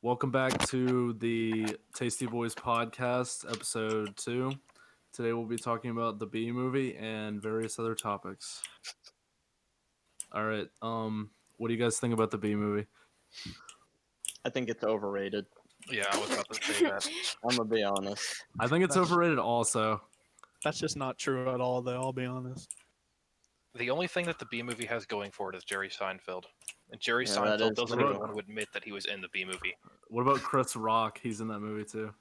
Welcome back to the Tastybois podcast, episode 2. Today we'll be talking about the B movie and various other topics. All right, what do you guys think about the B movie? I think it's overrated. Yeah, I was about to say that. I'm gonna be honest. I think it's overrated also. That's just not true at all, though, I'll be honest. The only thing that the B movie has going for it is Jerry Seinfeld. And Jerry Yeah, that Seinfeld is doesn't true. even want to admit that he was in the B movie. What about Chris Rock? He's in that movie too.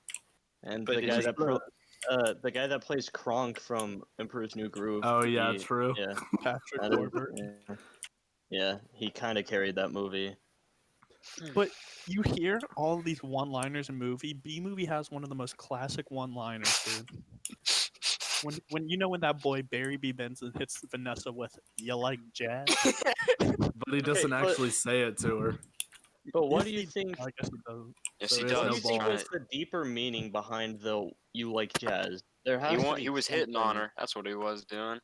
And But the is guy that plays Kronk from Emperor's New Groove. Oh yeah, true. Yeah, Patrick that is- Warburton. yeah, he kind of carried that movie. But you hear all these one-liners in movie. B movie has one of the most classic one-liners, dude. When that boy Barry B. Benson hits Vanessa with "You like jazz?" But he doesn't but- actually say it to her. But what do Yes, you think? I guess he doesn't. Yes, There he is What no do you does. think ball. was the deeper meaning behind the "You like jazz"? There has to be He was hitting on something. her. That's what he was doing.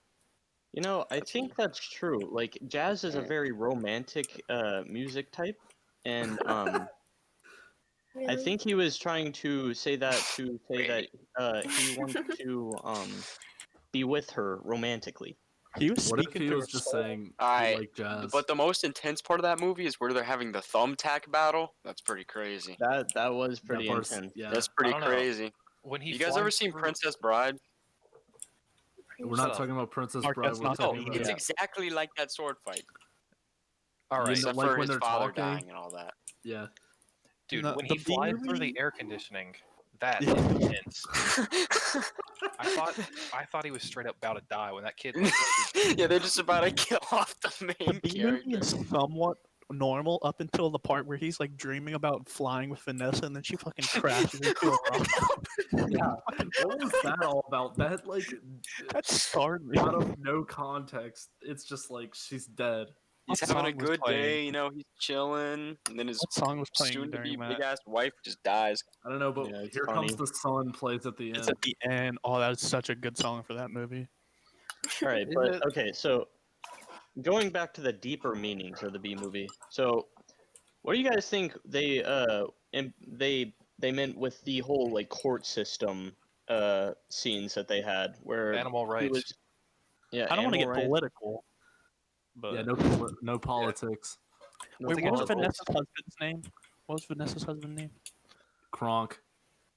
You know, I think that's true. Like jazz is a very romantic music type, and I think he was trying to say that he wanted to be with her romantically. He was What if speaking he to was her just soul. saying Alright, like jazz? But the most intense part of that movie is where they're having the thumbtack battle. That's pretty crazy. That was That pretty part's- intense. Yeah, That's pretty I don't know. crazy. When he You guys flies ever seen through- Princess Bride? we're Shut not up. talking about Princess Mark, Bride. that's We're not talking the- about It's Yeah. exactly like that sword fight. All right, You know, Except like for when his they're father talking? dying and all that. yeah. dude, No, when the he flies B through movie- the air conditioning, that Yeah. is intense. I thought he was straight up about to die when that kid. Like, Yeah, they're just about to kill off the The main B movie character. is somewhat normal up until the part where he's like dreaming about flying with Vanessa, and then she fucking crashes into a rock. Yeah. What was that all about? That like That scarred me. out of no context. It's just like she's dead. He's What having a song was good playing? day, you know, he's chilling, and then his What song was playing soon-to-be during that? big-ass wife just dies. I don't know, but Yeah, it's Here funny. Comes the Sun plays at the end. It's at the end. Oh, that was such a good song for that movie. All right, Is but it- okay, so going back to the deeper meanings of the B movie. So, what do you guys think they meant with the whole like court system scenes that they had where Animal he rights. was- yeah, I don't want to get animal rights. political, but Yeah, no politics. wait, to what was get Vanessa's husband's name? What was Vanessa's husband's name? Kronk.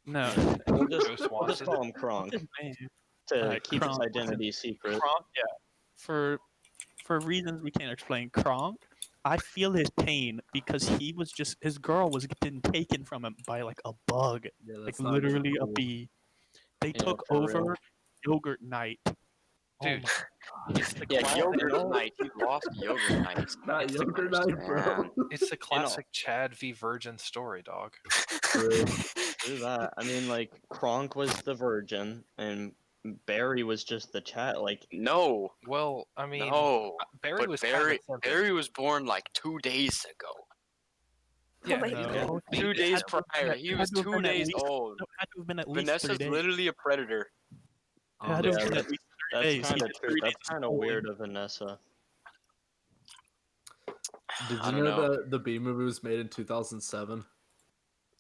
No, We'll just, Joe we'll just Swanson. call him Kronk what's his name? to Alright, keep Kronk. his identity secret. Kronk. Yeah, for reasons we can't explain, Kronk. I feel his pain because his girl was getting taken from him by like a bug, Yeah, like that's not literally even a cool. bee. They Yeah, took for over real. Yogurt Night. Dude, it's the Yeah, classic, Yogurt Night. He lost Yogurt Night. Not It's Yogurt the Night, bro. man. it's the classic Chad v Virgin story, dog. True. Do that. I mean, like Kronk was the virgin and Barry was just the chat. Like, No, Well, I mean, no. Barry But was Barry, kind of Barry was born like 2 days ago. Yeah, my he- God. I mean, 2 it days had to have prior. been- He it was had to have 2 been at days least- old. No, it had to have been at least 3 Vanessa's days. literally a predator. It had to have yeah, been at least 3 that's days. kind He of did true. 3 That's days kind of before. weird of Vanessa. Did I you don't know know. that the B movie was made in 2007?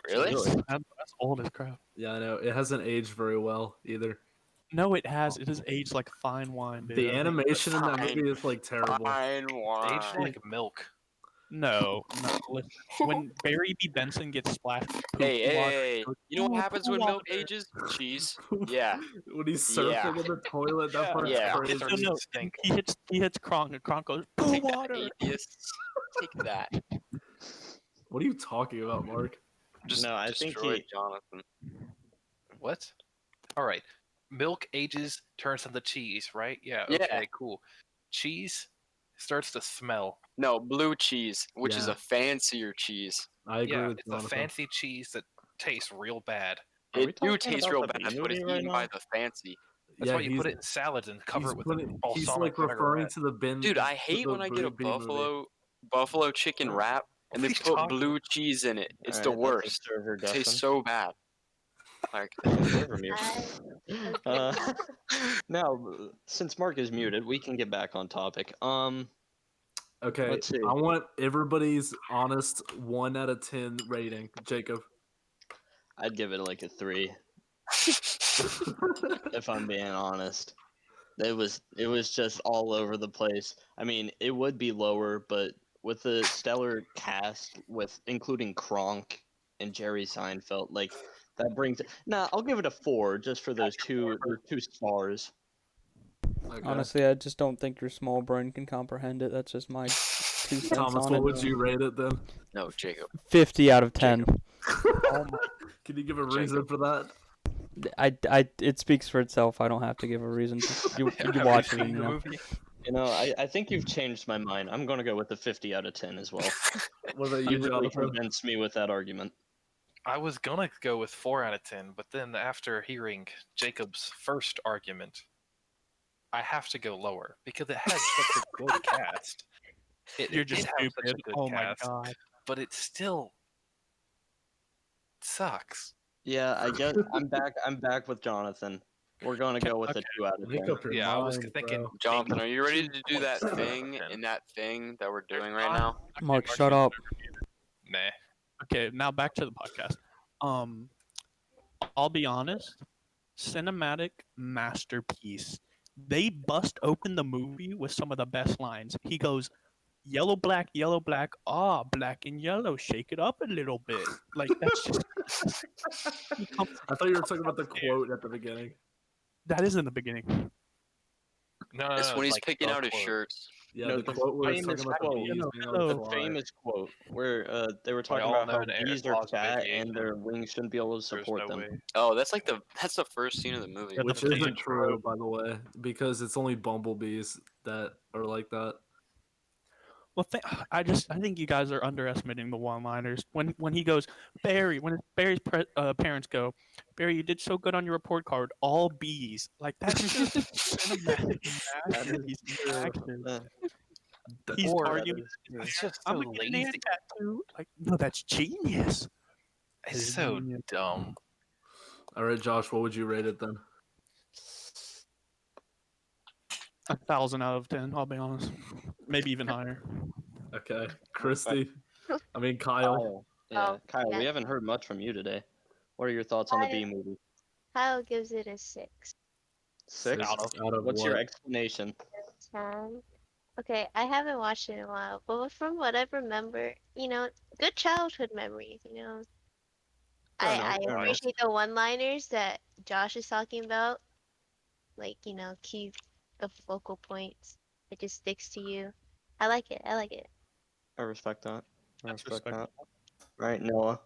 Really? That's old as crap. Yeah, I know. It hasn't aged very well either. No, it has. It has aged like fine wine, dude. The I think- animation in that Fine. movie is like terrible. Fine wine. aged like milk. No, no. Listen, when Barry B. Benson gets splashed with poop Hey, hey, water, hey, he goes, you know "Ooh, what happens when pool milk water." ages? Cheese. Yeah. When he's surfing Yeah. in the toilet, that Yeah. part's Yeah. crazy. It's No, no. stink. He hits Kronk, and Kronk goes, "Pool Take that, water." atheists. Take that. What are you talking about, Mark? Just No, I think destroy he- Jonathan. What? All right. Milk ages, turns into cheese, right? Yeah. Yeah. Okay. Cool. Cheese starts to smell. No, blue cheese, which is Yeah. a fancier cheese. I agree Yeah, with it's a Jonathan. fancy cheese that tastes real bad. Are we It do talking taste about real the bad, B but it's movie right eaten now? by the fancy. That's Yeah, why you put it in salads and cover it with he's balsamic like referring vinaigrette. to the bin. Dude, I to hate the when I get a B movie. buffalo chicken wrap and What they are you put talking blue cheese in it. It's the Alright, that's a worst. server It tastes Dustin. so bad. Like, Server mute. Now, since Mark is muted, we can get back on topic. Okay, Let's see. I want everybody's honest 1 out of 10 rating. Jacob. I'd give it like a 3, if I'm being honest. It was just all over the place. I mean, it would be lower, but with the stellar cast, with including Kronk and Jerry Seinfeld, like that brings it. Nah, I'll give it a 4 just for those two stars. Okay. Honestly, I just don't think your small brain can comprehend it. That's just my 2 cents Thomas, on what it. would you rate it then? No, Jacob. 50 out of 10. Oh my! Can you give a reason for that? It speaks for itself. I don't have to give a reason. You Have you watch it seen and the you know. movie? You know, I think you've changed my mind. I'm gonna go with the 50 out of 10 as well. What about You you, really Jonathan? convinced me with that argument. I was gonna go with 4 out of 10, but then after hearing Jacob's first argument, I have to go lower because it has such a good cast. You're It just did have such stupid. a good Oh my cast, god! but it still sucks. Yeah, I guess I'm back with Jonathan. We're gonna go with a 2 out of Make 10. up your Yeah, I was mind, thinking bro. Jonathan, maybe are you ready to do that 2.7 thing out of 10. in that thing that we're doing There's right not- now? okay, Mark, shut up. Nah. Okay, now back to the podcast. I'll be honest. Cinematic masterpiece. They bust open the movie with some of the best lines. He goes, yellow, black, ah, black and yellow, shake it up a little bit. Like, that's just. He comes, I thought you were talking about the downstairs. quote at the beginning. That is in the beginning. No, It's when he's like picking the out his quote. shirts. Yeah, No, the the quote where it's famous talking about the quote. bees No, being no, able to The fly. famous quote where they were talking all about how know an bees air are laws of fat aviation. and their wings shouldn't be able to There's support no them. way. Oh, that's the first scene of the movie. Yeah, the Which famous isn't true, quote. by the way, because it's only bumblebees that are like that. Well, I think you guys are underestimating the one-liners. When he goes, Barry, when Barry's parents go, Barry, you did so good on your report card, all B's. Like, that's just cinematic That is masterpiece in true. action. Uh, He's Or arguing. it's just I'm so gonna get an ear lazy. tattoo. Like, no, that's genius. It's so Genius. dumb. All right, Josh, what would you rate it then? 1,000 out of 10. I'll be honest. Maybe even higher. Okay, Christy. I mean Kyle. Kyle. Yeah, Oh, Kyle, we yeah. haven't heard much from you today. What are your thoughts on the Bee movie? Kyle gives it a 6. 6? Out of What's what? your explanation? 10. Okay, I haven't watched it in a while, but from what I remember, good childhood memories, Fair I, enough, I fair enough. appreciate the one-liners that Josh is talking about. Like, keep the focal points. It just sticks to you. I like it. I like it. I respect that. I That's respect that. respectable. Right, Noah?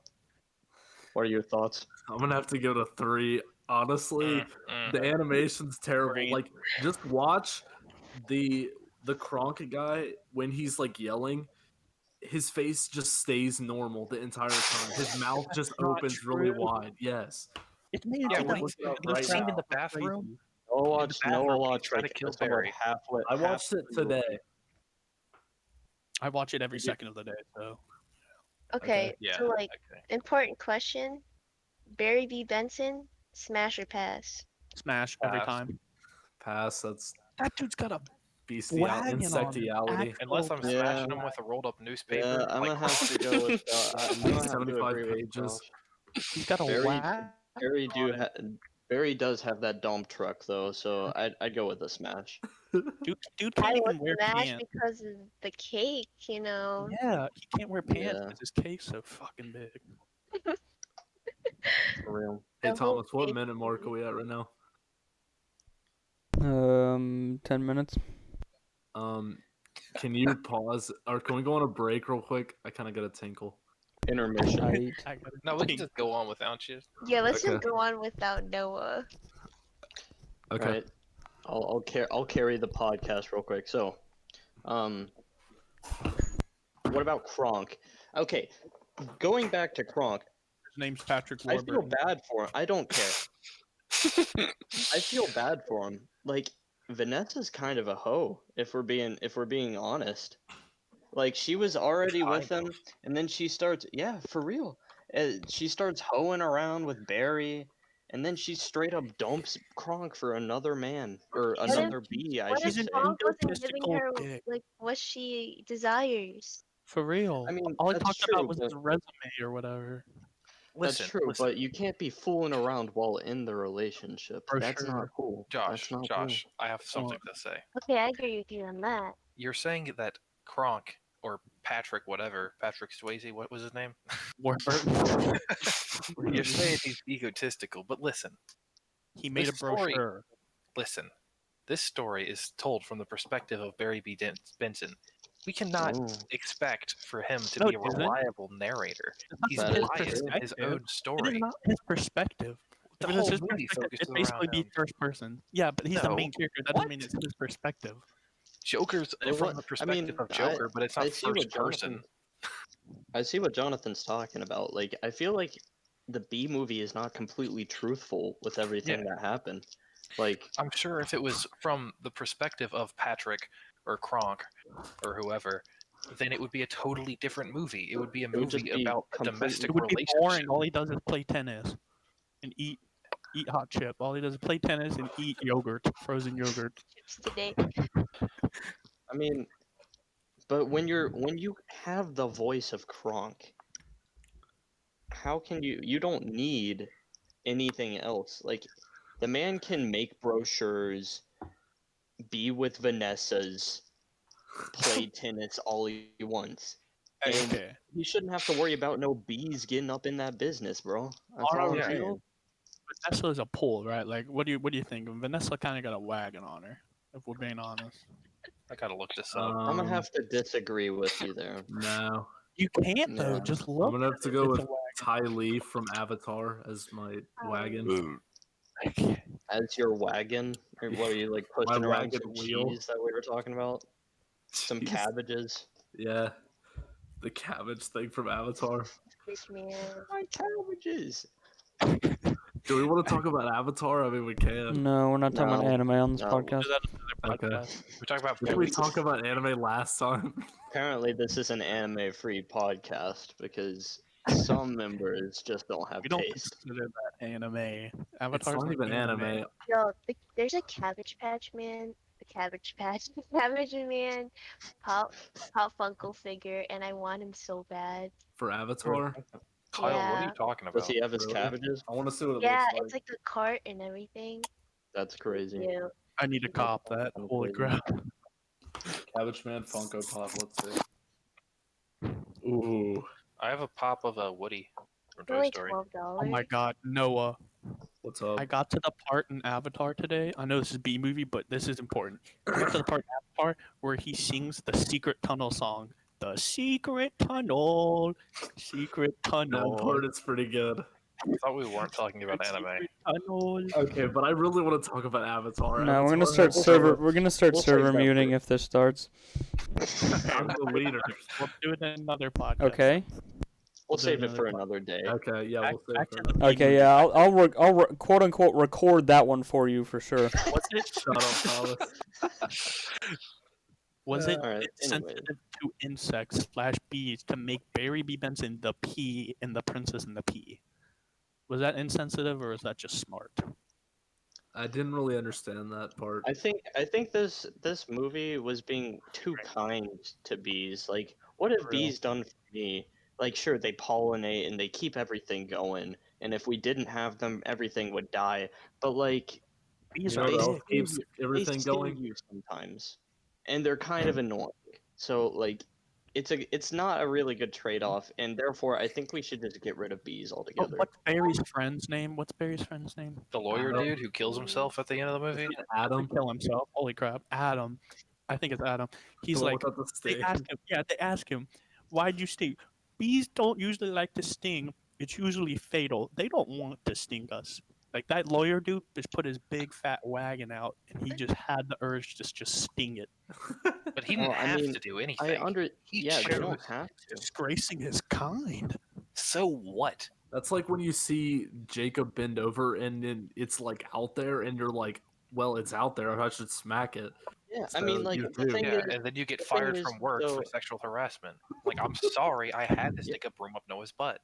What are your thoughts? I'm gonna have to go to 3. Honestly, the animation's terrible. Agreed. Like, just watch the Kronk guy when he's like yelling. His face just stays normal the entire time. His mouth just not opens really true. wide. Yes. It's made Yeah, to when the he's up the right scene now. in the bathroom. Noah In the watch bathroom, he's trying to like, kill somewhat Barry. I watched it today. I watch it every second of the day, so. Okay, Yeah. so like, Okay. important question. Barry B. Benson, smash or pass? Smash every Pass. time. Pass. That's That dude's got a bestiality, wagon on him. insectiality. Unless I'm Yeah. smashing him with a rolled up newspaper. Yeah, I'm gonna have to go with. I'm gonna have to 75 agree with pages. Josh. He's got a Barry, wagon. Barry does have that dump truck though, so I'd go with a smash. Dude I can't even would wear smash pants. because of the cake, Yeah, he can't wear pants Yeah. because his cake's so fucking big. For real. Hey The whole Thomas, what cake minute mark are thing. we at right now? 10 minutes. Can you pause or can we go on a break real quick? I kind of got a tinkle. Intermission. Tight. I gotta No, we can think. just go on without you. Yeah, let's Okay. just go on without Noah. Okay. Right. I'll carry the podcast real quick. So, what about Kronk? Okay, going back to Kronk, His name's Patrick I feel Warburton. bad for him. I don't care. I feel bad for him. Like, Vanessa's kind of a hoe, if we're being honest. Like, she was already with him, and then she starts, yeah, for real. She starts hoeing around with Barry, and then she straight up dumps Kronk for another man or What if another bee, I what if should She's an say. Kronk wasn't giving egotistical her dick. like what she desires? For real. I mean, All he that's talked about true, was but his resume or whatever. that's Listen, true. listen, But you can't be fooling around while in the relationship. For That's not sure. cool. That's Josh, not cool. Josh, I have something to say. Okay, I agree with you on that. You're saying that Kronk or Patrick, whatever, Patrick Swayze, what was his name? Warburton. You're saying he's egotistical, but listen, He made a this story- brochure. listen. This story is told from the perspective of Barry B. Benson. We cannot Ooh. expect for him to No, be a it isn't. reliable narrator. He's That is biased in his true. own It is story. not his perspective. The If it is whole his movie perspective, focuses it'd basically around be him. first person. Yeah, but he's the No. main character. That doesn't mean it's his perspective. Joker's They from want- the I perspective mean, of Joker, but it's not I see what first person. Jonathan- I see what Jonathan's talking about. Like, I feel like the B movie is not completely truthful with everything that happened. Like, I'm sure if it was from the perspective of Patrick or Kronk or whoever, then it would be a totally different movie. It would be a would just movie be about a completely- domestic It would be relationship. boring. All he does is play tennis and eat hot chip. All he does is play tennis and eat yogurt, frozen yogurt. Chips today. I mean, but when you have the voice of Kronk, how can you don't need anything else. Like, the man can make brochures, be with Vanessa's, play tennis all he wants. And Okay. he shouldn't have to worry about no bees getting up in that business, bro. That's On all a I'm yeah. saying. real, Vanessa is a pull, right? Like, what do you think? Vanessa kind of got a wagon on her, if we're being honest. I gotta look this up. I'm gonna have to disagree with you there. No, You can't though. Yeah. Just look. I'm gonna have to at go it. with It's a Ty Lee from Avatar as my wagon. wagon. As your wagon, or what are you like My pushing around wagon some wheel. cheese that we were talking about? Some Jeez. cabbages. Yeah, the cabbage thing from Avatar. Fish man. My cabbages. Do we want to talk about Avatar? I mean, we can. No, we're not talking about No, anime on this no. podcast. That is another Okay. podcast. We talk about Did we talk about anime last time? Apparently, this is an anime-free podcast because some members just don't have We don't taste. consider that anime. It's Avatar's not even anime. Yo, there's a Cabbage Patch Man. The Cabbage Patch. Cabbage Man. Pop Funko figure, and I want him so bad. For Avatar? Kyle, what are Yeah. you talking Does about? he have his Really? cabbages? I want to see what it Yeah, looks like. it's like a cart and everything. That's crazy. Yeah. I need to cop that. I'm Holy crazy. crap. Cabbage Man Funko Pop. Let's see. Ooh. I have a pop of a Woody from It's Toy only Story. $12. Oh my god, Noah. What's up? I got to the part in Avatar today. I know this is B movie, but this is important. I got to the part in Avatar where he sings the Secret Tunnel song. The Secret Tunnel. Secret That Tunnel. part is pretty good. I thought we weren't talking about anime. Secret Tunnel. Okay, but I really want to talk about Avatar. No, we're gonna Avatar start has server. so We're gonna start we'll save server that muting for- if this starts. much- I'm the leader. We'll do it in another podcast. Okay. We'll do save it another for pod- another day. Okay, yeah, Back, we'll save back it to for the B Okay. movie. Yeah. I'll quote unquote record that one for you for sure. Was it? Shut up, Thomas. Was it Alright, insensitive to insects / bees to make Barry B. Benson the P in The Princess and the Pea? Was that insensitive or is that just smart? I didn't really understand that part. I think this movie was being too kind to bees. Like, what have For real. bees done for me? Like, sure, they pollinate and they keep everything going, and if we didn't have them, everything would die. But like, Bees You know are what they else big. keeps sting you- everything they sting going? you sometimes, and they're kind of annoying. So like, it's not a really good trade-off, and therefore I think we should just get rid of bees Oh, altogether. what's Barry's friend's name? What's Barry's friend's name? The lawyer Adam. dude who kills himself at the end of the movie? Adam. Doesn't kill himself. Holy crap. Adam. I think it's Adam. He's the one like, without the they stick. ask him, why'd you sting? Bees don't usually like to sting. It's usually fatal. They don't want to sting us. Like that lawyer dude just put his big fat wagon out and he just had the urge to just sting it. But he didn't Well, I have mean, to do anything. He yeah, they don't chose. have to. Disgracing his kind. So what? That's like when you see Jacob bend over and then it's like out there and you're like, well, it's out there. I should smack it. Yeah, I So mean, like you the do. thing Yeah, is, and then you get the thing fired is, from work for so- sexual harassment. Like, I'm sorry, I had to stick a broom up Noah's butt.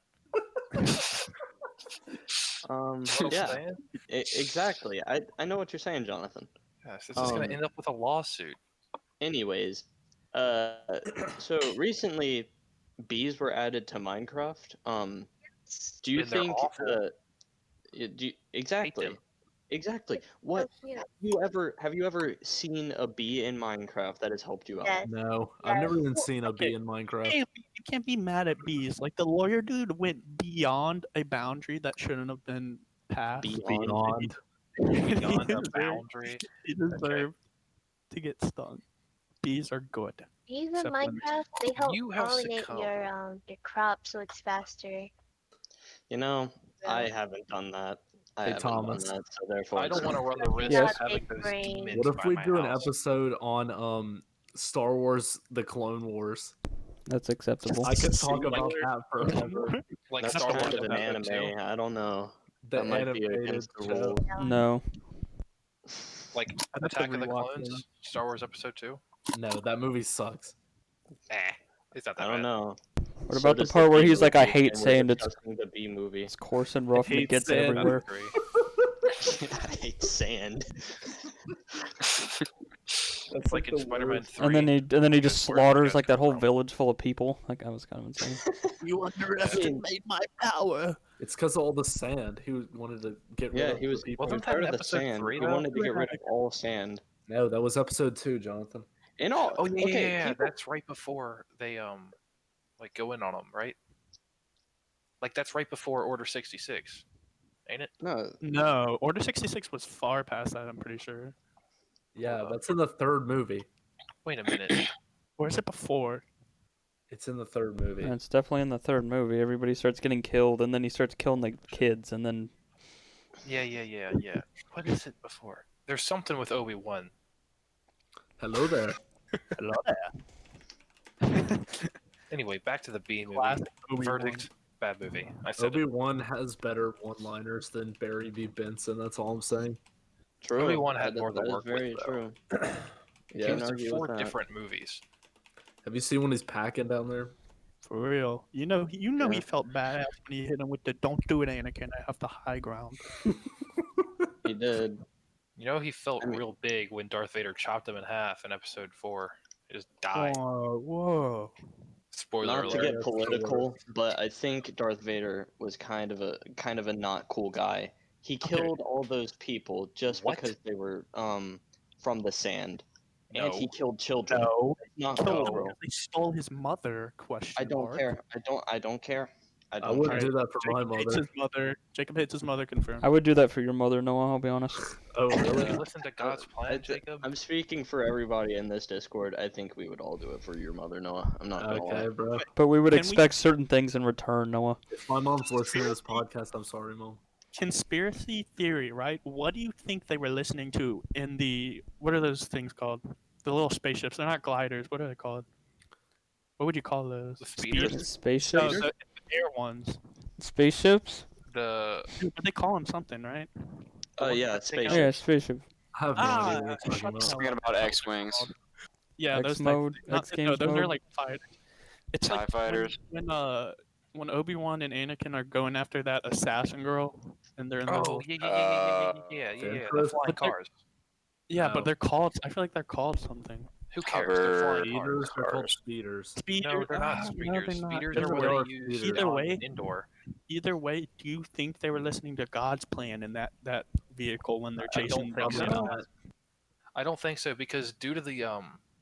Yeah, Saying? exactly. I know what you're saying, Jonathan. Yes, this is going Um, to end up with a lawsuit. anyways, uh, so recently bees were added to Minecraft. Do you And they're think awful. Hate exactly? them. Exactly. So What cute. have you ever seen a bee in Minecraft that has helped you out? Yes. No, I've never even seen a okay. bee in Minecraft. You can't be mad at bees. Like the lawyer dude went beyond a boundary that shouldn't have been passed. Beyond. Beyond. Beyond He a deserved- boundary. He deserved to get stung. Bees are good. Bees in Except when- Minecraft, they help You have pollinate succumbed. your crop so it's faster. You know, I So haven't done that. I Hey, haven't done Thomas. that, so therefore I don't want to run the risk Yes. of having big those brain. demons What if by we my do an house. episode on Star Wars: The Clone Wars? That's acceptable. I could talk Like- about that forever. Like That's Star kind Wars of an Episode anime. 2. I don't know. The That might be animated against the show. rules. No. Like I'd have to Attack of the rewatch Clones, them. Star Wars Episode 2. No, that movie sucks. It's not that I don't bad. know. What So about the does part where B he's like, I movie, hate and we're sand. It's discussing the B movie. it's coarse and rough and it hate gets sand. everywhere. I agree. I hate sand. That's Like in the Spider-Man worst. 3. And then he just That's where the slaughters guys like that come whole from. village full of people. Like that was kind of insane. You underestimate my power. It's because of all the sand. He wanted to get rid Yeah, of he was the people. Wasn't that tired in of the episode sand. 3 He though? wanted to get rid of all sand. No, that was episode 2, Jonathan. In all, Oh yeah, okay, yeah. people- That's right before they like go in on them, right? Like that's right before Order 66, ain't it? no, No, Order 66 was far past that, I'm pretty sure. Yeah, Hold up. that's in the third movie. Wait a minute. Or is it before? It's in the third movie. And it's definitely in the third movie. Everybody starts getting killed, and then he starts killing the kids, and then Yeah. What is it before? There's something with Obi-Wan. Hello there. Hello there. Anyway, back to the B movie. Classic Obi-Wan. Verdict: bad movie. I said it. Obi-Wan has better one-liners than Barry B. Benson. That's all I'm saying. true. Obi-Wan had That- more to that is work with, very though. true. Yeah. Can't Those are argue 4 with that. different movies. Have you seen when he's packing down there? For real. You know Yeah. he felt badass when he hit him with the "Don't do it, Anakin. I have the high ground." He did. You know, he felt I mean- real big when Darth Vader chopped him in half in Episode 4. He just died. Oh, whoa. Spoiler Not to alert. get That's political, but I think Darth Vader was kind of a not cool guy. He Okay. killed all those people just What? because they were from the sand, and he No. killed children. No. It's not No. cool, Killed him bro. because they stole his mother, question I don't mark. care. I don't care. I I don't wouldn't care. do that for my Jacob hates mother. his mother. Jacob hates his mother, confirmed. I would do that for your mother, Noah. I'll be honest. Oh, Will really? you listen to God's plan, Jacob? I'm speaking for everybody in this Discord. I think we would all do it for your mother, Noah. I'm not gonna lie. Okay, bro. But we would Can we- expect certain things in return, Noah. If my mom's listening to this podcast, I'm sorry, Mom. Conspiracy theory, right? What do you think they were listening to in the what are those things called? The little spaceships. They're not gliders. What are they called? What would you call those? The speeders? No, Spaceships? the air ones. Spaceships? The Dude, but they call them something, right? Yeah, Take out- Oh, spaceship. yeah, spaceship. I have no Ah, idea what you're shut talking the about. hell Forget up. about X-wings. Yeah, X those mode, types. Not, X no, Games those are mode. like fighters. It's TIE like fighters. when Obi-Wan and Anakin are going after that assassin girl, and they're in the oh little- yeah. The Emperor? flying But they're- cars. yeah, no. but they're called. I feel like they're called something. Who cares? They're flying Speeders, cars. they're called speeders. Speeder. No, they're not No, speeders. they're not. Speeders Yes, are they what are they use speeders. Either on way- indoor. Either way, do you think they were listening to God's plan in that vehicle when they're I don't chasing think them so. down? I don't think so because due to the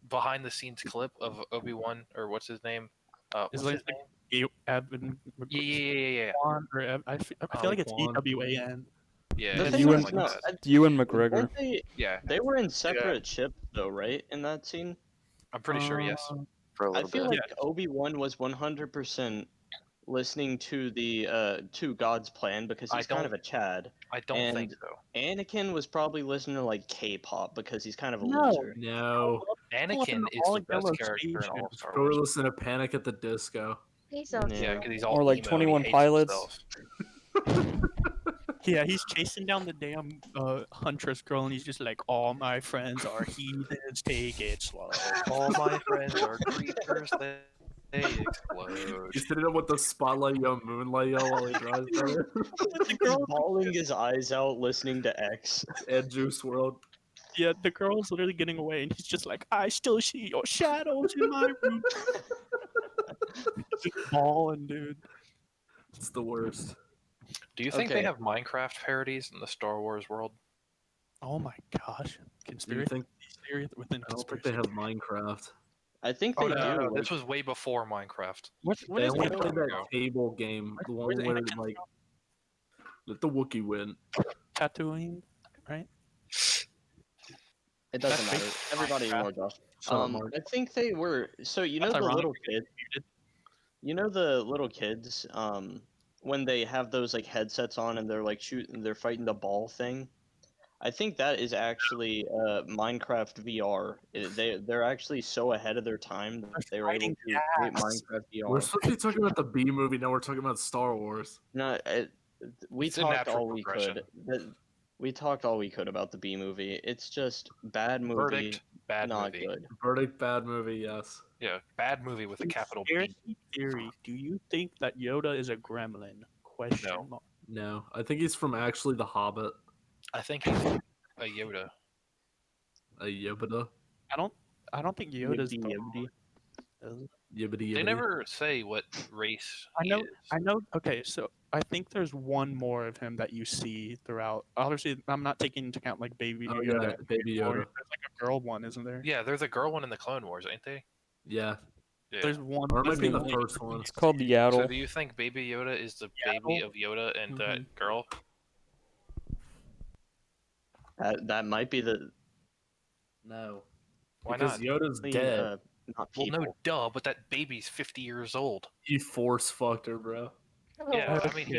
behind the scenes clip of Obi-Wan or what's his name? Is What's his like name? Evan. Yeah. Ewan, or I feel like it's Ewan. EWAN. Yeah, The yeah, thing You is, something and- like no, that. Ewan McGregor. weren't they? Yeah, They were in separate ships, though, right? In that scene, I'm pretty sure. Yes. For a I little feel bit. like Obi-Wan was 100% listening to the to God's plan because I he's kind don't- of a Chad. I don't and- think so. Anakin was probably listening to like K-pop because he's kind of a No. loser. No. Anakin an is the all-yellow best character in all station. of Star Probably Wars. listen to Panic at the Disco. He's so Yeah, Yeah, cute. because he's all Or like emo and he 21 hates Pilots. himself. Yeah, he's chasing down the damn huntress girl, and he's just like, "All my friends are heathens. Take it slow." All my friends are creepers. They explode. He's sitting up with the spotlight yo, moonlight yo while he drives by it. The He's girl, bawling his eyes out listening to X. And Juice World. yeah, the girl's literally getting away, and he's just like, "I still see your shadows in my room." Just bawling, dude. It's the worst. Do you think they Okay. have Minecraft parodies in the Star Wars world? Oh my gosh, Do you conspiracy think? theory within I don't think conspiracy. they have Minecraft. I think Oh they no, do. this like- was way before Minecraft. What They is only Anakin play from? that Go. table game, the Where's one where Anakin like let the Wookiee win. Tatooine, right? It doesn't That's matter. Everybody Minecraft. ignore Josh. Shut up, Mark. I think they were. So you know That's the ironic. little kids. You know the little kids. When they have those like headsets on and they're like shooting, they're fighting the ball thing. I think that is actually Minecraft VR. They're actually so ahead of their time that they were able fighting to create gas. Minecraft We're VR. supposed to be talking about the B movie. Now we're talking about Star Wars. No, we It's a talked natural all we progression. could. We talked all we could about the B movie. It's just bad movie, Verdict, bad not movie. good. Verdict, bad movie. Yes. Yeah, bad movie with a capital B. Conspiracy theory. Do you think that Yoda is a gremlin? Question No. mark. No, I think he's from actually The Hobbit. I think he's a Yoda. A Yoda. I don't think Yoda's Yibby the yibby. Yibbity They yibbity. never say what race I he know. is. I know. Okay, so I think there's one more of him that you see throughout. Obviously, I'm not taking into account like Baby Oh Yoda. yeah, Baby Or Yoda. there's like a girl one, isn't there? Yeah, there's a girl one in the Clone Wars, ain't they? Yeah, Yeah. There's one. or it might that's be the the only first one one. you It's called see. So Yaddle. do you think Baby Yoda is the baby Yaddle? of Yoda and that Mhm. girl? That might be the No, Why because not? Yoda's dead. not Well, people. no, duh, but that baby's 50 years old. He force fucked her, bro. Yeah, I mean, he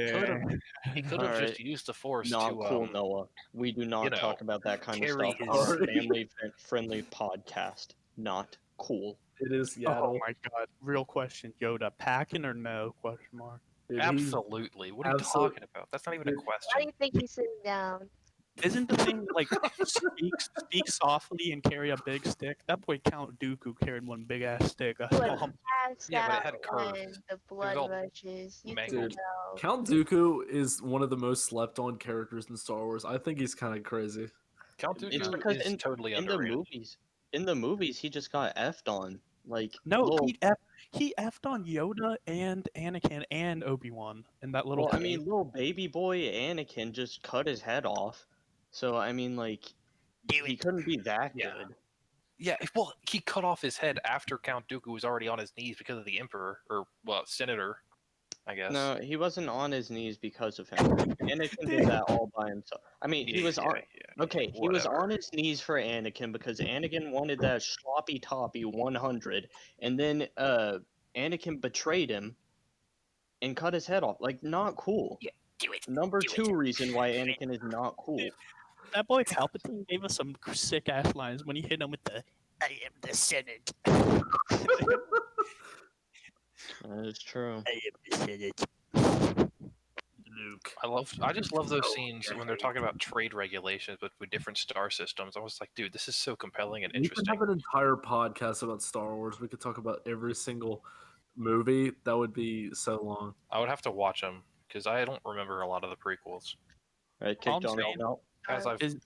could have Alright. just used the Force Not to cool, Noah. We do not know, talk about that kind of carry stuff his- on a Sorry. family-friendly podcast. Not cool. It is Oh Yaddle. my god! Real question, Yoda, packing or no? Question mark. Dude, he's- Absolutely. What are you absolute- talking about? That's not even a Dude, Why do question. you think he's sitting down? Isn't the thing like speak softly and carry a big stick? That boy Count Dooku carried one big ass stick. He was Well, passed yeah, but it out had curves. when the blood all rushes. You can mangled. Dude, tell. Count Dooku is one of the most slept-on characters in Star Wars. I think he's kind of crazy. Count It's Dooku because is totally in the underrated. movies, he just got effed on. Like No, little, he effed on Yoda and Anakin and Obi-Wan in that little. well, I cave. mean, little baby boy Anakin just cut his head off. So I mean, like, he couldn't be that Yeah. good. Yeah, well, he cut off his head after Count Dooku was already on his knees because of the Emperor, or, well, Senator, I guess. No, he wasn't on his knees because of him. Anakin did that all by himself. I mean, he was on. Okay, he was whatever. on his knees for Anakin because Anakin wanted that sloppy toppy 100, and then Anakin betrayed him and cut his head off. Like, not cool. Yeah, do it. Number do it. two reason why Anakin is not cool. That boy Palpatine gave us some sick ass lines when he hit him with the "I am the Senate." That is true. I am the Senate. Luke. I just love those scenes when they're talking about trade regulations with different star systems. I was like, dude, this is so compelling and We could interesting. have an entire podcast about Star Wars. We could talk about every single movie. That would be so long. I would have to watch them because I don't remember a lot of the prequels. Right, kick I'm Jonathan saying- out. As I've Is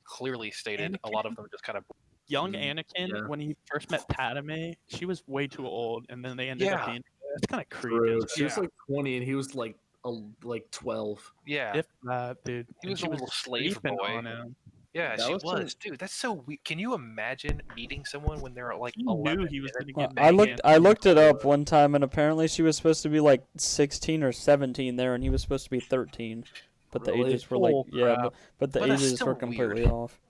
clearly stated, a lot of them just kind of young Mm, Anakin yeah. when he first met Padme, she was way too old, and then they ended up Yeah. being. That's kind of creepy. True. as She was Yeah. like 20 and he was like 12. yeah. If that, dude. He And was she a little slave creeping boy. on him. Yeah, That she was was. some- Dude, that's so weird. Can you imagine meeting someone when they're like He 11? knew he was and gonna then- get. I looked it up one. one time, and apparently she was supposed to be like 16 or 17 there, and he was supposed to be 13. But the Really? ages were like Oh, yeah, crap. but the But that's ages still were completely weird. off.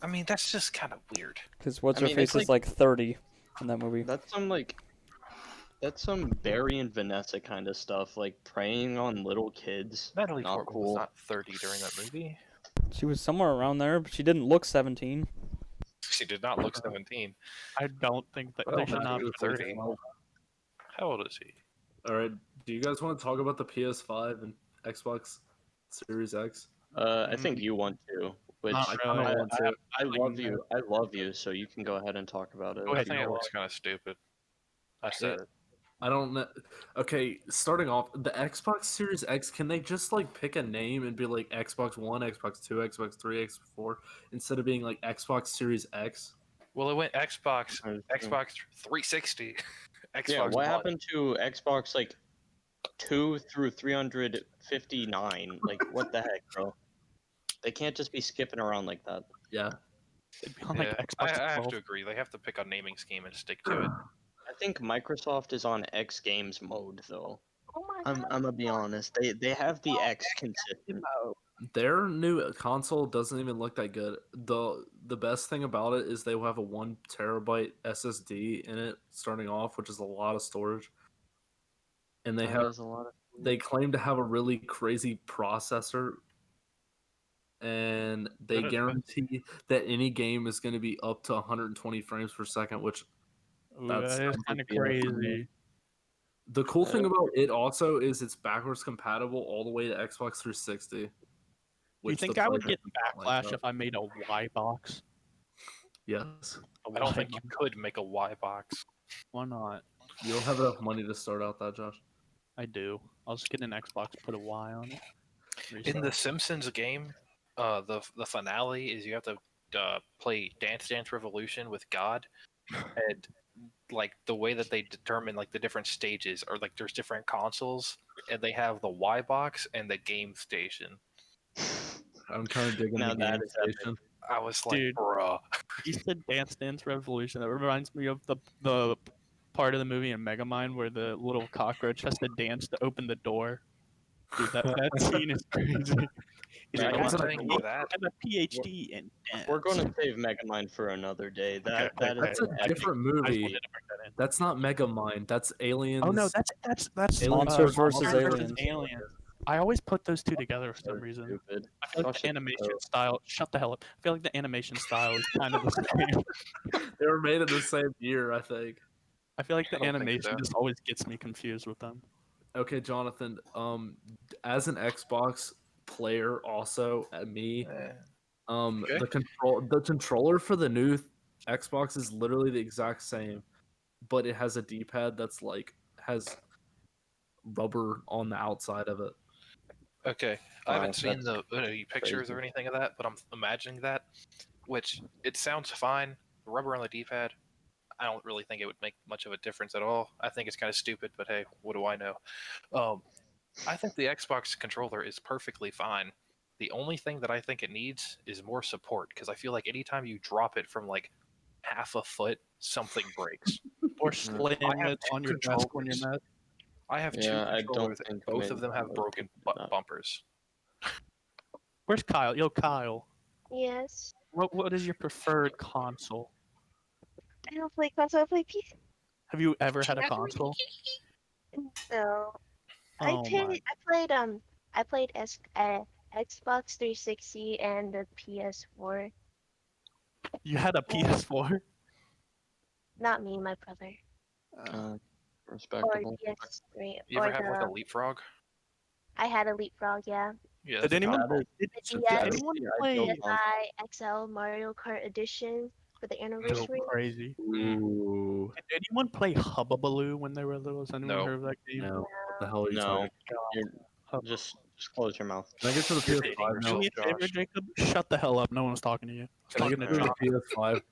I mean, that's just kind of weird. Because what's I her mean, face it's is like 30 in that movie. That's some Barry and Vanessa kind of stuff, like preying on little kids. Natalie Not Portman was cool. not 30 during that movie. She was somewhere around there, but she didn't look 17. She did not look 17. I don't think that Well, they should Matt, not he be was like 30. 12. How old is he? All right. Do you guys want to talk about the PS5 and Xbox Series X? I think you want to. Which Not I really. kind of want to. I love you. I love you. So you can go ahead and talk about it. Go I ahead, think it Noah. looks kind of stupid. I said it. I don't know. Okay, starting off, the Xbox Series X, can they just like pick a name and be like Xbox One, Xbox Two, Xbox Three, Xbox Four, instead of being like Xbox Series X? Well, it went Xbox, That's true. Xbox 360, Xbox Yeah, what One. happened to Xbox like 2 through 359? Like, what the heck, bro? They can't just be skipping around like that. Yeah. It'd be on like Yeah, Xbox I have 12. to agree. They have to pick a naming scheme and stick to it. I think Microsoft is on X Games mode though. Oh my I'm gonna be honest. They have the X consistent. Their new console doesn't even look that good. The best thing about it is they will have a 1 terabyte SSD in it starting off, which is a lot of storage. And they That is a lot of. they claim to have a really crazy processor, and they That- guarantee that any game is going to be up to 120 frames per second, which Ooh, that that is sounds kind like of BS to me. crazy. The cool thing about it also is it's backwards compatible all the way to Xbox 360. Do you which think the I would get PlayStation don't backlash that. if I made a Y box? Yes. A I don't Y think you box? could make a Y box. Why not? You don't have enough money to start out that, Josh. I do. I'll just get an Xbox, put a Y on it. In the resell. Simpsons game, the finale is you have to play Dance Dance Revolution with God, and like the way that they determine like the different stages or like there's different consoles, and they have the Y box and the game station. I'm kind of digging Now the that game is epic. station. I was like, Dude. bruh. You said Dance Dance Revolution. That reminds me of the part of the movie in Megamind where the little cockroach has to dance to open the door. Dude, that scene is crazy. He's Dude, like, I'm wasn't saying I that. have a PhD in dance. We're gonna save Megamind for another day. That Okay, that is That's a epic. different I just movie. wanted to bring that in. That's not Megamind. That's Aliens. Oh no, that's Monsters versus Monsters Aliens. Aliens. I always put those two together for some reason. Stupid. I feel like Josh the is animation so- style. Shut the hell up. I feel like the animation style is kind of the same. They were made in the same year, I think. I feel like I the don't think animation so. just always gets me confused with them. Okay, Jonathan. As an Xbox player, also me, Okay. the controller for the new Xbox is literally the exact same, but it has a D-pad that's like has rubber on the outside of it. Okay, I haven't seen that's any pictures crazy. or anything of that, but I'm imagining that, which it sounds fine. The rubber on the D-pad, I don't really think it would make much of a difference at all. I think it's kind of stupid, but hey, what do I know? I think the Xbox controller is perfectly fine. The only thing that I think it needs is more support, because I feel like anytime you drop it from like half a foot, something breaks. Or slam I have it two on your desk when you're controllers. mad. I have two Yeah, I don't controllers, think both of them have would broken do that. bumpers. Where's Kyle? Yo, Kyle. Yes. What is your preferred console? I don't play console. I play PC. Have you ever had a console? No. I Oh played. my. I played Xbox 360 and the PS4. You had a PS4? Not me, my brother. Uh, Or respectable. PS3. You Or ever have like a leapfrog? I had a Leapfrog, yeah. Yeah, Did that's a anyone console. did, The did DS, anyone Yeah, I play don't know. DSi XL Mario Kart Edition for the so anniversary. crazy? Ooh, Did anyone play Hubbabaloo when they were little? Has anyone No. heard of that game? no. What the hell are you No, talking? you're just close your mouth. Can I get to the You're PS5 dating now? Do yourself. me a favor, Josh. Jacob. Shut the hell up. No one was talking to you. Can I get to the PS5?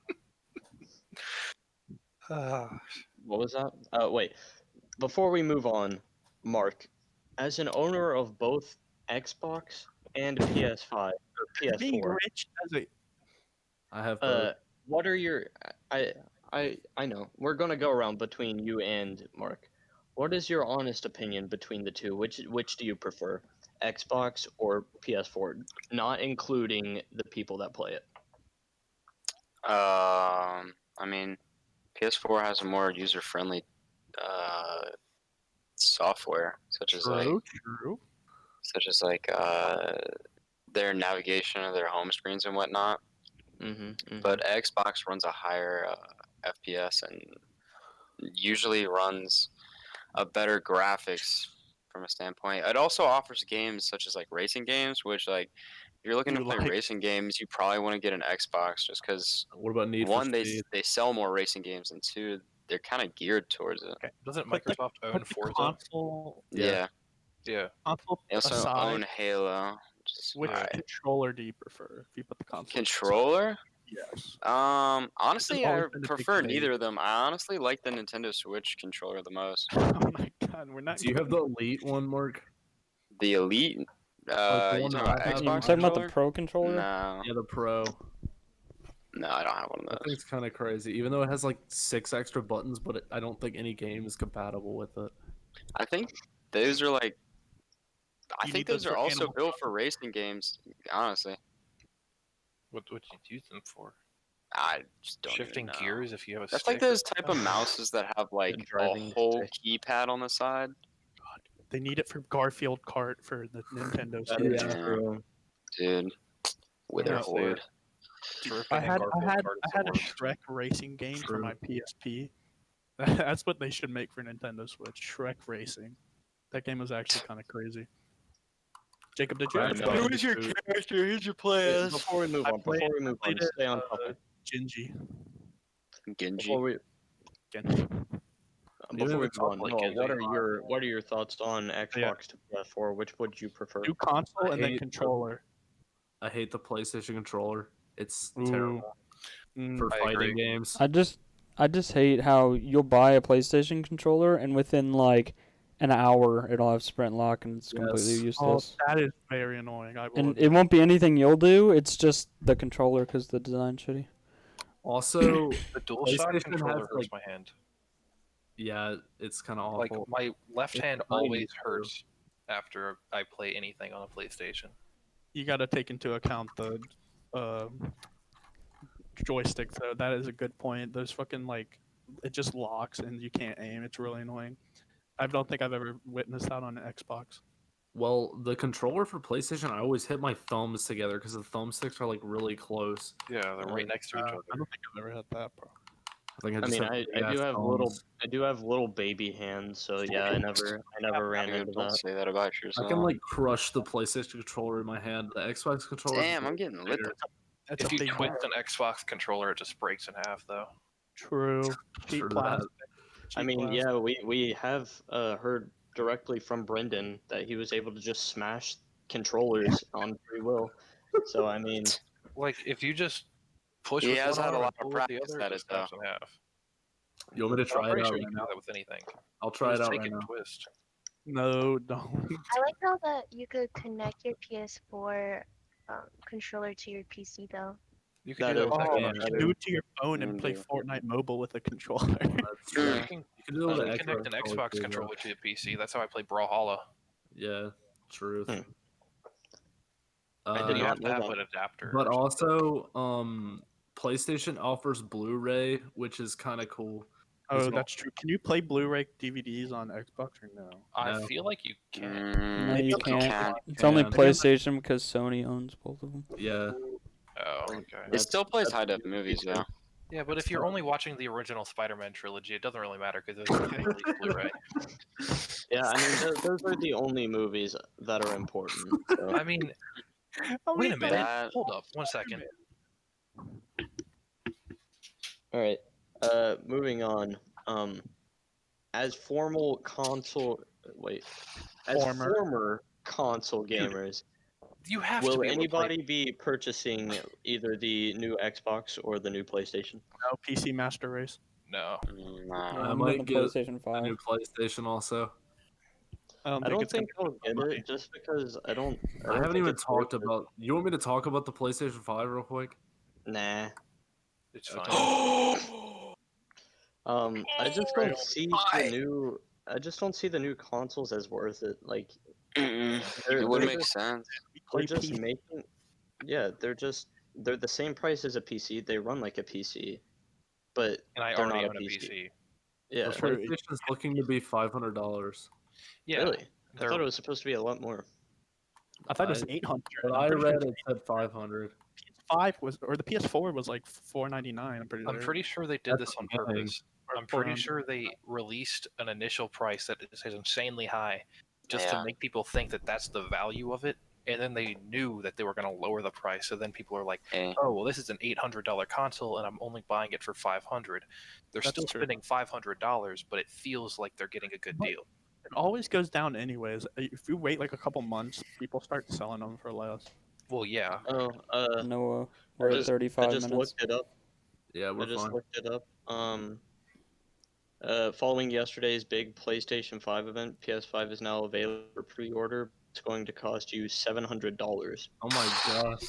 What was that? Wait. Before we move on, Mark, as an owner of both Xbox and PS5 or Being PS4, rich as a I have both. what are your I know. We're gonna go around between you and Mark. What is your honest opinion between the two? Which do you prefer? Xbox or PS4? Not including the people that play it. I mean, PS4 has a more user-friendly software, such as true. their navigation of their home screens and whatnot. But Xbox runs a higher FPS and usually runs a better graphics from a standpoint. It also offers games such as like racing games, which like if you're looking to You play like- racing games, you probably want to get an Xbox just because What about Need for one, Speed? they sell more racing games, and two, they're kind of geared towards it. Okay. Doesn't Put the, Microsoft own put the Forza? console Yeah. Yeah. console They also aside. own Halo. Which Yeah. controller do you prefer? If you put the console Controller? Yes. Honestly, always I been a big prefer debate. neither of them. I honestly like the Nintendo Switch controller the most. Oh my god, we're not. Do you have the Elite one, Mark? The Elite? Like the You one talking that about I have? You're Xbox talking about controller? the Pro controller? No. Yeah, the Pro. No, I don't have one of That those. thing's kind of crazy. Even though it has like 6 extra buttons, but I don't think any game is compatible with it. I think those are like. I You think need those those are for also Animal built for racing games. Honestly, What would you use them for? I just don't Shifting even know. gears if you have a That's stick. like those type of mouses that have like a driving whole stick. keypad on the side. They need it for Garfield Kart for the Nintendo That Switch. is Yeah. true. Dude, Witherhoard. Drifting I and had Garfield Kart is I the had a worst. Shrek racing game for True. my PSP. That's what they should make for Nintendo Switch. Shrek Racing. That game was actually kind of crazy. Jacob, did you ever Crash play it? Bandicoot. character? Here's your Before we move I on, played- before we move played on, it, stay on topic. Genji. Genji. Before we Genji. before we even move on, talk like Noah, Genji. what are your thoughts on Xbox to PS4? Which would you prefer? Do console and then hate- controller. I hate the PlayStation controller. It's Ooh. terrible for I fighting agree. games. I just hate how you'll buy a PlayStation controller and within like an hour it'll have sprint lock and it's completely Yes. Oh, useless. that is very annoying. I will And admit. it won't be anything you'll do. It's just the controller because the design's shitty. Also, The DualShock PlayStation controller has, hurts like- my hand. yeah, it's kind of Like awful. my left It's hand tiny, always too. hurts after I play anything on a PlayStation. You got to take into account the joystick though. That is a good point. Those fucking like it just locks and you can't aim. It's really annoying. I don't think I've ever witnessed that on an Xbox. Well, the controller for PlayStation, I always hit my thumbs together because the thumbsticks are like really close. Yeah, they're right next to each I other. don't think I've ever had that, bro. I think I I just mean, have I big-ass do have thumbs. little baby hands, so yeah, I never ran Dude, into don't that. say that about I yourself. can like crush the PlayStation controller in my hand. The Xbox controller. Damn, I'm getting lit. That's If a you big twist an Xbox controller, it just breaks in half, though. true. Cheap True that. plastic. I Cheap mean, plastic. yeah, we have heard directly from Brendan that he was able to just smash controllers on free will. So I mean, Like if you just push He with has one had a arm lot and of pull with the practice other, at it it, just snaps in half. You want me to I'm try it pretty out sure right you can do now? that with anything. I'll try it Just out take right it and now. twist. No, don't. I like how that you could connect your PS4 controller to your PC though. You can That do that is- with Oh, Yeah, you Xbox can too. do it to your phone and play Indeed. Fortnite mobile with a controller. That's true. You Mm. can, You can do it with you an can connect an controller Xbox too, though. controller to a PC. That's how I play Brawlhalla. Yeah, truth. Hmm. I did did not have know to have that. an adapter. But or something. also, PlayStation offers Blu-ray, which is kind of cool. Oh, well. that's true. Can you play Blu-ray DVDs on Xbox or no? I No. feel like you can. No, Maybe you on can't. PS1. It's only can. PlayStation because Sony owns both of them. Yeah, Oh, okay. It still plays that's high def movies though. Yeah, but if you're only watching the original Spider-Man trilogy, it doesn't really matter because those are getting released Blu-ray. Yeah, I mean, those are the only movies that are important. So. I mean, wait a minute. That- Hold up, 1 second. All right. Moving on. As formal console, wait, as Former. former console gamers, You have to will be able to play- anybody be purchasing either the new Xbox or the new PlayStation? No PC Master Race. No. Nah. No, I I'm might getting the get PlayStation a 5. new PlayStation also. I don't I don't it's gonna think I'll be get money. it just because I don't haven't think even it's worth talked it. about. You want me to talk about the PlayStation 5 real quick? Nah. It's Okay. fine. I just don't see the new. I just don't see the new consoles as worth it. Like Mm-mm. they're, It would they're make just, sense. they're Play just PC. making. Yeah, they're the same price as a PC. They run like a PC, but And I they're already not own a PC. Yeah, The True. PlayStation's looking to be $500. Yeah. really. I they're- thought it was supposed to be a lot more. I thought it was I- 800. But I'm I pretty sure read it said 500. PS5 was, or the PS4 was like $499. I'm pretty sure they did That's this on the thing. purpose. I'm pretty sure they released an initial price that is insanely high just Yeah. to make people think that that's the value of it and then they knew that they were going to lower the price. So then people are like, Hey, "Oh, well, this is an $800 console, and I'm only buying it for $500." They're That's still true. spending $500, but it feels like they're getting a good But- deal. It always goes down anyways. If you wait like a couple months, people start selling them for less. Well, yeah, Oh, Noah, I we're at just I 35 just minutes. looked it up. Yeah, I we're just fine. looked it up. Following yesterday's big PlayStation 5 event, PS5 is now available for pre-order. It's going to cost you $700. Oh my gosh.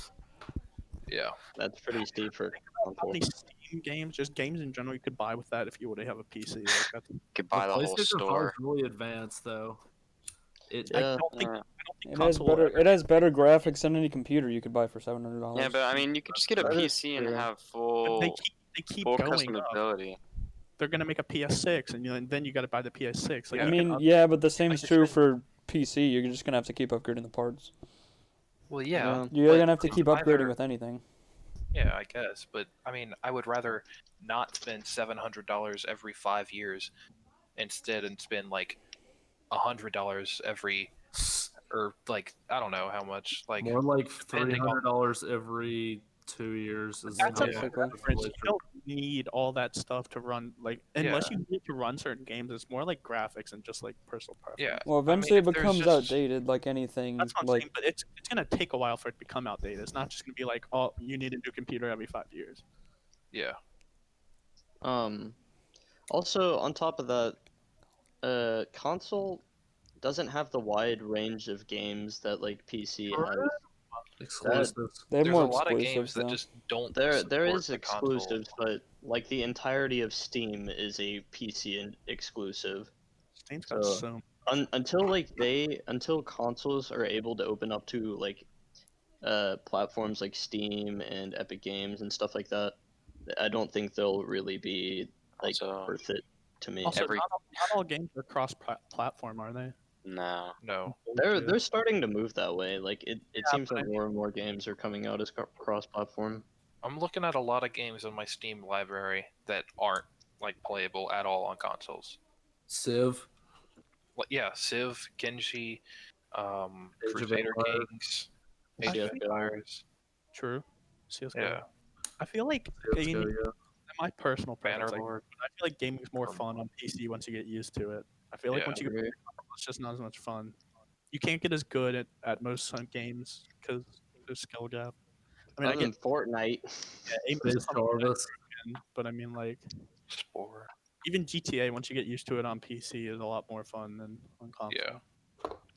yeah. That's pretty steep for a How console. many Steam games, just games in general, you could buy with that if you would have a PC? Like that's. you could The buy the whole PlayStation 5 store. is really advanced, though. It Yeah. I don't think It has console will better. ever It has better graphics than any computer you could buy for $700. Yeah, but I mean, you could just get a That is PC and true. have But they full keep full going up. customability. They're gonna make a PS6, and then you got to buy the PS6. Like, I Yeah. you can mean, yeah, but the same is like I true said- for PC. You're just gonna have to keep upgrading the parts. Well, yeah. Yeah. You're but gonna have to it's keep upgrading either- with anything. Yeah, I guess. But I mean, I would rather not spend $700 every 5 years instead and spend like $100 every, or like I don't know how much. Like more like depending on- $300 every 2 years is That's how a Yeah. much Basically. difference. You PlayStation- don't need all that stuff to run unless you need to run certain games. It's more like graphics and just like personal preference. yeah. Well, I mean, eventually if it there's becomes just- outdated, like anything. That's what I'm Like saying, but it's gonna take a while for it to become outdated. It's not just gonna be like, oh, you need a new computer every 5 years. Yeah. Also, on top of that, console doesn't have the wide range of games that like PC has. exclusives. they have There's more a lot of exclusives games though. that just don't. There support is the console. exclusives, but like the entirety of Steam is a PC exclusive. Steam's got So- so Until consoles are able to open up to like platforms like Steam and Epic Games and stuff like that, I don't think they'll really be like Also, worth it to me. Also, Every- not all games are cross-platform, are they? no. No. They're starting to move that way. Like it Yeah, seems but like I mean- more and more games are coming out as cross-platform. I'm looking at a lot of games on my Steam library that aren't like playable at all on consoles. Civ. Like, yeah, Civ, Genji, Age of Crusader Empires. Kings, Age of CS:GO. Empires. True. CS:GO. Yeah, I feel like CS:GO, yeah. my personal preference, like, Bannerlord. I feel like gaming's more Um, fun on PC once you get used to it. I feel like Yeah. once you get Agree. it's just not as much fun. You can't get as good at most some games because there's skill gap. I mean, I Other get than Fortnite. aim Space is something that I Harvest. can, but I mean, like, Spore. even GTA, once you get used to it on PC, is a lot more fun than on console. Yeah.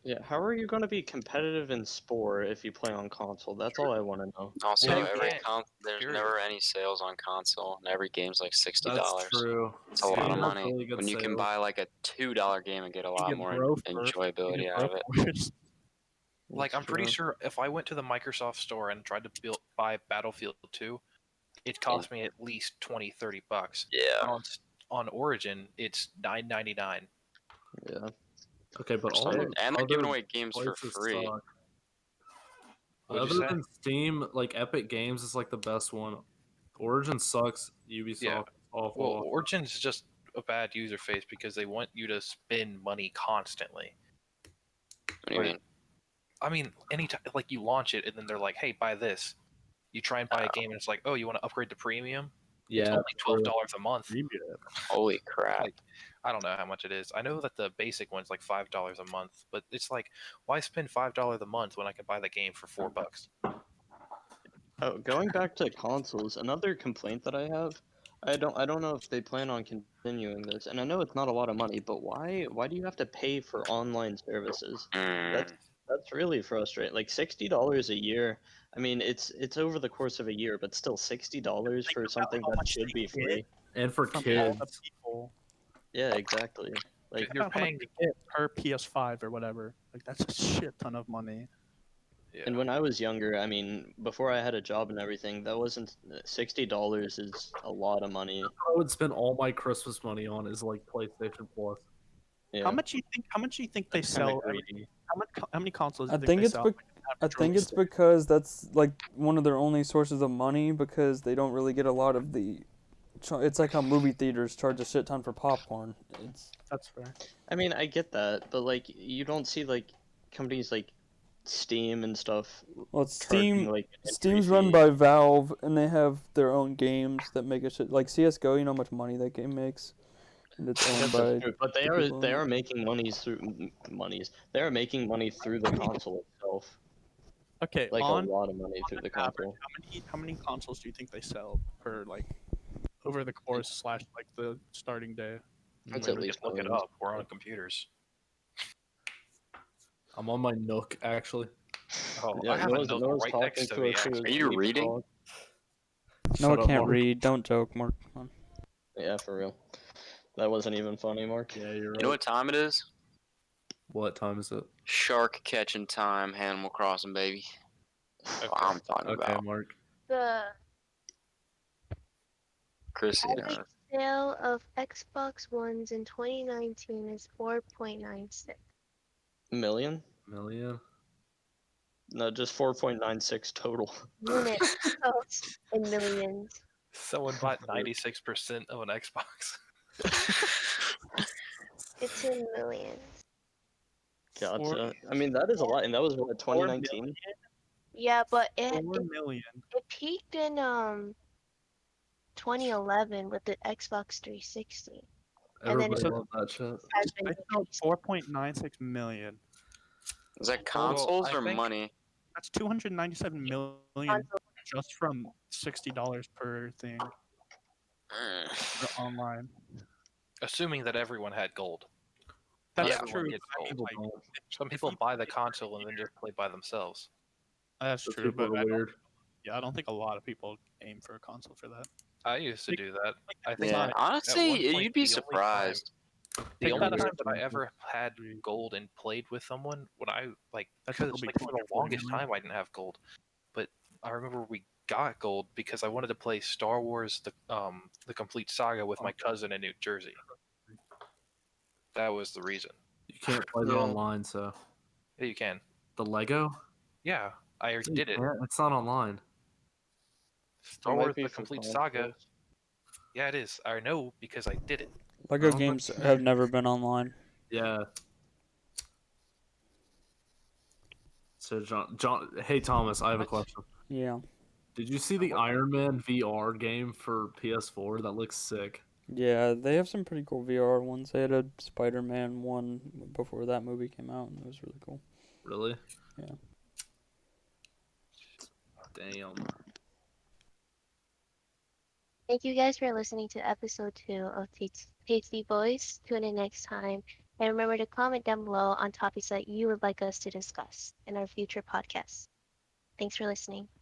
Yeah, how are you going to be competitive in Spore if you play on console? That's all I want to know. Also, Well, you every can't, there's period. never any sales on console, and every game's like $60. That's true. It's a lot Steam of has money. really good When you can sales. buy like a $2 game and get a You lot get more Bro first, enjoyability you get out of Bro it. first. Like, That's I'm pretty true. sure if I went to the Microsoft store and tried to buy Battlefield 2, it cost me at least $20-$30. Yeah. On Origin, it's $9.99. Yeah. Okay, but all And the they're giving other away games for places free. suck. What'd you Other say? than Steam, like Epic Games is like the best one. Origin sucks. Ubisoft Yeah. is awful. Well, Origin's just a bad user face because they want you to spend money constantly. What do you Like, mean? I mean, anytime like you launch it and then they're like, "Hey, buy this." You try and buy a game and it's like, "Oh, you want to upgrade to premium?" It's yeah, only true. $12 a month. Holy crap. Like, I don't know how much it is. I know that the basic one's like $5 a month, but it's like, why spend $5 a month when I can buy the game for $4? Oh, going back to consoles, another complaint that I have, I don't know if they plan on continuing this, and I know it's not a lot of money, but why do you have to pay for online services? Mm, That's really frustrating. Like $60 a year. I mean, it's over the course of a year, but still $60 Think for about something how that much should they be get free. And for from all kids, the people. Yeah, exactly. Like You're How much paying. they get per PS5 or whatever. Like, that's a shit ton of money. Yeah. And when I was younger, I mean, before I had a job and everything, that wasn't $60 is a lot of money. I would spend all my Christmas money on is like PlayStation Plus. Yeah, How much you think they that's kinda sell? greedy. How many consoles do I you think they it's sell? bec- Like, an I average think it's release? because that's like one of their only sources of money because they don't really get a lot of the. It's like how movie theaters charge a shit ton for popcorn. It's That's fair. I mean, I get that, but like you don't see like companies like Steam and stuff Well, it's charging Steam. like an entry Steam's run fee. by Valve, and they have their own games that make it shit. Like CS:GO, you know how much money that game makes, and it's I owned guess by that's true, but the people they in are it. making monies. They are making money through the console itself, Okay, like a on lot of money through an the average, console. how many consoles do you think they sell per like over the course slash like the starting day? It's Maybe at least just look it millions. up. We're on computers. I'm on my Nook actually. Oh, I Yeah, have a Noah's, note Noah's right talking next to to me. us through Actually, his Are you Steam reading? frog. Noah Shut up, can't Mark. read. Don't joke, Mark. Come on. Yeah, for real. That wasn't even funny, Mark. Yeah, you're right. You know what time it is? What time is it? Shark catching time, Animal Crossing, baby. That's what I'm talking Okay, about. Mark. The Chrissy average knows. sale of Xbox Ones in 2019 is 4.96 Million? Million. No, just 4.96 total. units sold in millions. someone bought 96% of an Xbox. It's in millions. Gotcha. I mean, that is a lot, and that was what, 2019? Yeah, but 4 million. it peaked in 2011 with the Xbox 360. And then Everybody it loved that shit. has been They sold 4.96 million. Is that Well, consoles I or think- money? That's 297 million console. just from $60 per thing for online. Assuming that everyone had gold. That's Not Yeah. everyone true. gets but I mean, gold. like, Some if people you buy the play for a console and then year- just play by themselves. That's Those true, people but are weird. I don't think a lot of people aim for a console for that. I used to do that. I think Yeah, at one honestly, point, you'd be the only time- surprised. The Take only that time aside that from I the- ever had gold and played with someone, when I That's because probably like for the 240 longest million. time I didn't have gold, but I remember we got gold because I wanted to play Star Wars the complete saga with my cousin in New Jersey. That was the reason. You can't play that Yeah. online, so Yeah, you can. the Lego. Yeah, I already did it. It's not online. Star It might Wars be the for complete saga. consoles. Yeah, it is. I know because I did it. Lego don't games think- have never been online. Yeah. So John, hey Thomas, I have a What? question. Yeah. Did you see the Iron Man VR game for PS4? That looks sick. Yeah, they have some pretty cool VR ones. They had a Spider-Man one before that movie came out, and it was really cool. Really? Yeah. Damn. Thank you guys for listening to episode 2 of Tasty Boys. Tune in next time. And remember to comment down below on topics that you would like us to discuss in our future podcasts. Thanks for listening.